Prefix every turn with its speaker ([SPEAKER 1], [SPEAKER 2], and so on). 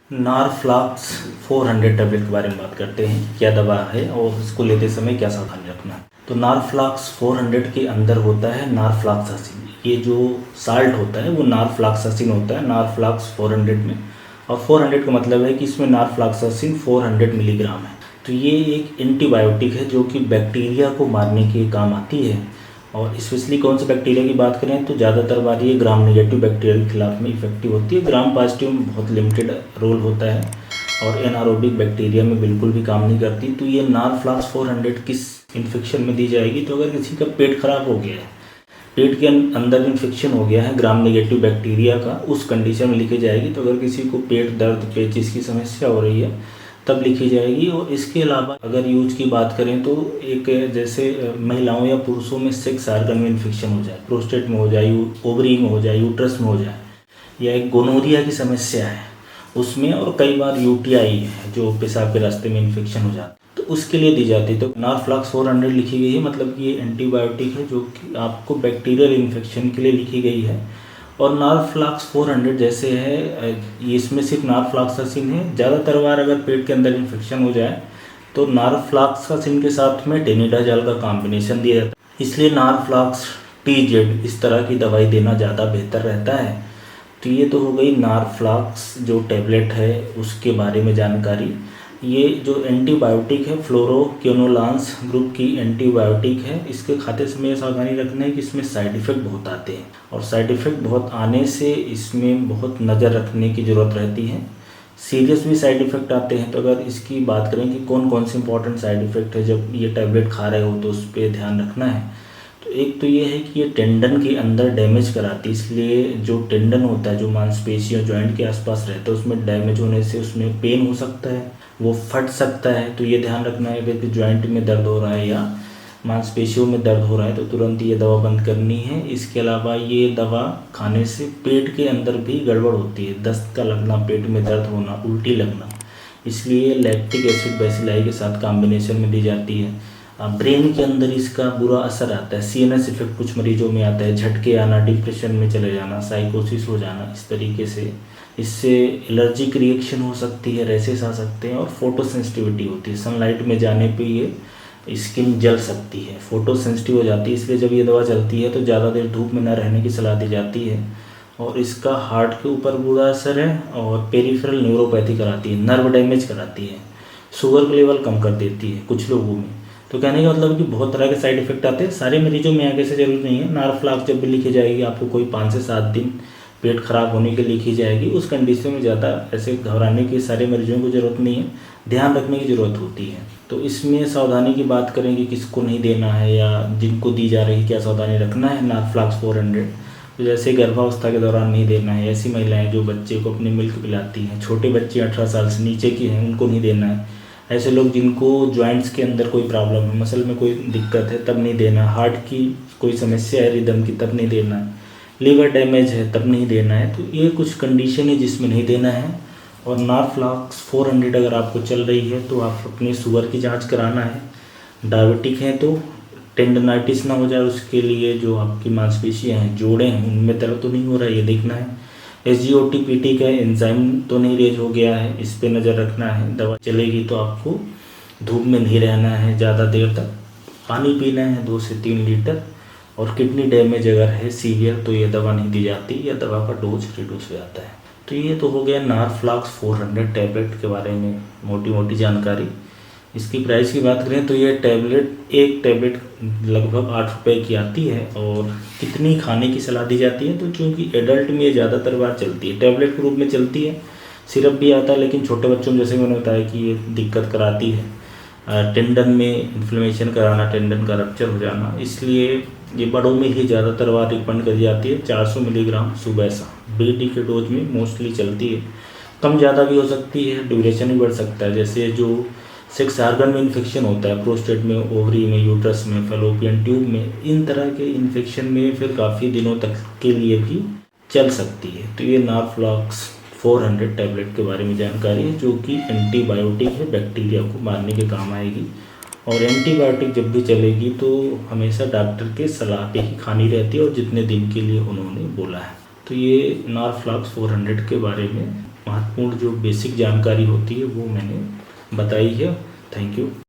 [SPEAKER 1] नारफ्लॉक्स 400 tablet के बारे में बात करते हैं। क्या दवा है और इसको लेते समय क्या सावधानी रखना है। तो नारफ्लॉक्स 400 के अंदर होता है नारफ्लॉक्सासिन। ये जो साल्ट होता है वो नारफ्लॉक्सासिन होता है नारफ्लॉक्स 400 में। और 400 का मतलब है कि इसमें नारफ्लॉक्सासिन 400 मिलीग्राम है। तो ये एक एंटीबायोटिक है जो कि बैक्टीरिया को मारने के काम आती है। और स्पेशली कौन से बैक्टीरिया की बात करें तो ज़्यादातर बार ये ग्राम नेगेटिव बैक्टीरिया के खिलाफ में इफेक्टिव होती है। ग्राम पॉजिटिव में बहुत लिमिटेड रोल होता है और एनारोबिक बैक्टीरिया में बिल्कुल भी काम नहीं करती। तो ये नारफ्लॉक्स 400 किस इन्फेक्शन में दी जाएगी, तो अगर किसी का पेट खराब हो गया है, पेट के अंदर इन्फेक्शन हो गया है ग्राम नेगेटिव बैक्टीरिया का, उस कंडीशन में लिखी जाएगी। तो अगर किसी को पेट दर्द पेचिश की समस्या हो रही है तब लिखी जाएगी। और इसके अलावा अगर यूज की बात करें तो एक जैसे महिलाओं या पुरुषों में सेक्स आर्गन में इन्फेक्शन हो जाए, प्रोस्टेट में हो जाए, ओवरी में हो जाए, यूट्रस में हो जाए, या एक गोनोरिया की समस्या है उसमें, और कई बार यूटीआई है जो पेशाब के रास्ते में इन्फेक्शन हो जाता है, तो उसके लिए दी जाती है। तो नारफ्लॉक्स 400 लिखी गई है, मतलब कि ये एंटीबायोटिक है जो कि आपको बैक्टीरियल इन्फेक्शन के लिए लिखी गई है। और नारफ्लॉक्स 400 जैसे है ये इसमें सिर्फ नारफ्लॉक्सासिन है। ज़्यादातर बार अगर पेट के अंदर इन्फेक्शन हो जाए तो नारफ्लॉक्सासिन के साथ में टेनिडाजॉल का कॉम्बिनेशन दिया जाता है, इसलिए नारफ्लॉक्स TZ इस तरह की दवाई देना ज़्यादा बेहतर रहता है। तो ये तो हो गई नारफ्लॉक्स जो टैबलेट है उसके बारे में जानकारी। ये जो एंटीबायोटिक है फ्लोरोक्विनोलान्स ग्रुप की एंटीबायोटिक है। इसके खाते समय ये सावधानी रखना है कि इसमें साइड इफ़ेक्ट बहुत आते हैं, और साइड इफ़ेक्ट बहुत आने से इसमें बहुत नज़र रखने की ज़रूरत रहती है। सीरियस भी साइड इफ़ेक्ट आते हैं। तो अगर इसकी बात करें कि कौन कौन से इंपॉर्टेंट साइड इफ़ेक्ट है जब ये टैबलेट खा रहे हो तो उस पर ध्यान रखना है। तो एक तो ये है कि ये टेंडन के अंदर डैमेज कराती है, इसलिए जो टेंडन होता है जो मांसपेशियों जॉइंट के आसपास रहता है उसमें डैमेज होने से उसमें पेन हो सकता है, वो फट सकता है। तो ये ध्यान रखना है कि जॉइंट में दर्द हो रहा है या मांसपेशियों में दर्द हो रहा है तो तुरंत ये दवा बंद करनी है। इसके अलावा ये दवा खाने से पेट के अंदर भी गड़बड़ होती है, दस्त का लगना, पेट में दर्द होना, उल्टी लगना, इसलिए लैक्टिक एसिड बेसिलाई के साथ कॉम्बिनेशन में दी जाती है। ब्रेन के अंदर इसका बुरा असर आता है, CNS इफेक्ट कुछ मरीजों में आता है, झटके आना, डिप्रेशन में चले जाना, साइकोसिस हो जाना, इस तरीके से। इससे एलर्जिक रिएक्शन हो सकती है, रैसेस आ सकते हैं, और फोटो सेंसिटिविटी होती है। सनलाइट में जाने पे ये स्किन जल सकती है, फोटो सेंसिटिव हो जाती है। इसलिए जब ये दवा चलती है तो ज़्यादा देर धूप में न रहने की सलाह दी जाती है। और इसका हार्ट के ऊपर बुरा असर है और पेरिफेरल न्यूरोपैथी कराती है, नर्व डैमेज कराती है, शुगर का लेवल कम कर देती है कुछ लोगों में। तो कहने का मतलब कि बहुत तरह के साइड इफेक्ट आते हैं, सारे मरीजों में आगे से जरूरी नहीं है। नारफ्लॉक्स जब भी लिखी जाएगी आपको कोई 5 से 7 दिन पेट खराब होने के लिखी जाएगी, उस कंडीशन में ज़्यादा ऐसे घबराने की सारे मरीजों को ज़रूरत नहीं है, ध्यान रखने की ज़रूरत होती है। तो इसमें सावधानी की बात करें कि किसको नहीं देना है या जिनको दी जा रही क्या सावधानी रखना है। नारफ्लॉक्स 400 तो जैसे गर्भावस्था के दौरान नहीं देना है, ऐसी महिलाएँ जो बच्चे को अपने मिल्क पिलाती हैं, छोटे बच्चे 18 साल से नीचे के हैं उनको नहीं देना है, ऐसे लोग जिनको जॉइंट्स के अंदर कोई प्रॉब्लम है, मसल में कोई दिक्कत है तब नहीं देना, हार्ट की कोई समस्या है रिदम की तब नहीं देना है, लीवर डैमेज है तब नहीं देना है। तो ये कुछ कंडीशन है जिसमें नहीं देना है। और नारफ्लॉक्स 400 अगर आपको चल रही है तो आप अपने शुगर की जांच कराना है। डायबिटिक हैं तो टेंडनाइटिस ना हो जाए, उसके लिए जो आपकी मांसपेशियाँ हैं, जोड़ें हैं, उनमें दर्द तो नहीं हो रहा है ये देखना है। SGOT-PT का एंजाइम तो नहीं रेज हो गया है, इस पे नज़र रखना है। दवा चलेगी तो आपको धूप में नहीं रहना है ज़्यादा देर तक, पानी पीना है 2 से 3 लीटर, और किडनी डैमेज अगर है सीवियर तो ये दवा नहीं दी जाती या दवा का डोज रिड्यूस हो जाता है। तो ये तो हो गया नारफ्लॉक्स 400 टैबलेट के बारे में मोटी मोटी जानकारी। इसकी प्राइस की बात करें तो ये एक टैबलेट लगभग 8 रुपये की आती है। और कितनी खाने की सलाह दी जाती है तो चूँकि एडल्ट में ये ज़्यादातर बार चलती है, टैबलेट के रूप में चलती है, सिरप भी आता है, लेकिन छोटे बच्चों में जैसे मैंने बताया कि ये दिक्कत कराती है, टेंडन में इन्फ्लेमेशन कराना, टेंडन का रप्चर हो जाना, इसलिए ये बड़ों में ही ज़्यादातर बार रिकमेंड करी जाती है। 400 मिलीग्राम सुबह शाम BD के डोज में मोस्टली चलती है, कम ज़्यादा भी हो सकती है, ड्यूरेशन भी बढ़ सकता है। जैसे जो सेक्स आर्गन में इन्फेक्शन होता है, प्रोस्टेट में, ओवरी में, यूट्रस में, फैलोपियन ट्यूब में, इन तरह के इन्फेक्शन में फिर काफ़ी दिनों तक के लिए भी चल सकती है। तो ये नारफ्लॉक्स 400 टैबलेट के बारे में जानकारी है जो कि एंटीबायोटिक है, बैक्टीरिया को मारने के काम आएगी। और एंटीबायोटिक जब भी चलेगी तो हमेशा डॉक्टर के सलाह पे ही खानी रहती है और जितने दिन के लिए उन्होंने बोला है। तो ये नारफ्लॉक्स 400 के बारे में महत्वपूर्ण जो बेसिक जानकारी होती है वो मैंने बताई है। Thank you.